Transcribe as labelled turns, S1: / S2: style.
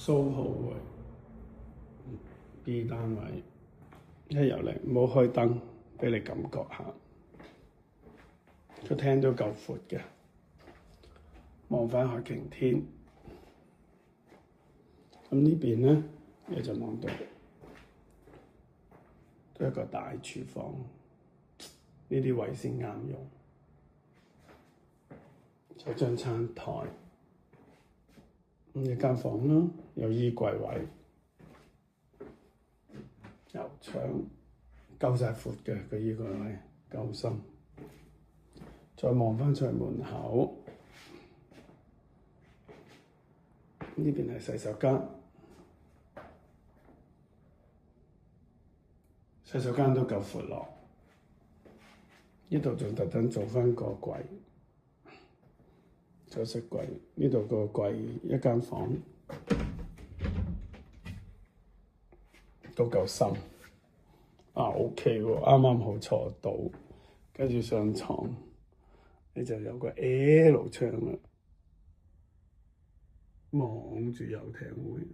S1: 蘇豪嘅 B 單位，一入嚟唔好開燈，俾你感覺下，個廳都夠闊嘅，望翻下晴天。咁呢邊咧，你就望到都一個大廚房，呢啲位先啱用。有張餐台，咁一間房啦，有衣櫃位，有牆，夠晒闊嘅個衣櫃位，夠深。再望翻出去門口，呢邊係洗手間，洗手間都夠闊落。呢度仲特登做翻個櫃。彩色櫃，呢度個櫃一間房都夠深，OK 喎，啱啱好坐到，跟住上床你就有個 L 窗啦，望住遊艇會。